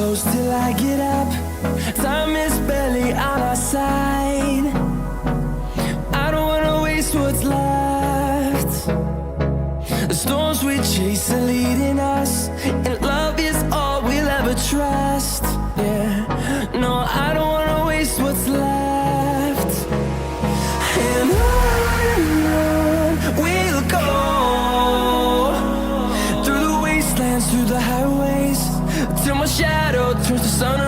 close till I get up. Time is barely on our side. I don't wanna waste what's left. The storms we chase are leading us, and love is all we'll ever trust. Yeah, no, I don't wanna waste what's left. And on we'll go, through the wastelands, through the highways, till my shadow turns to sun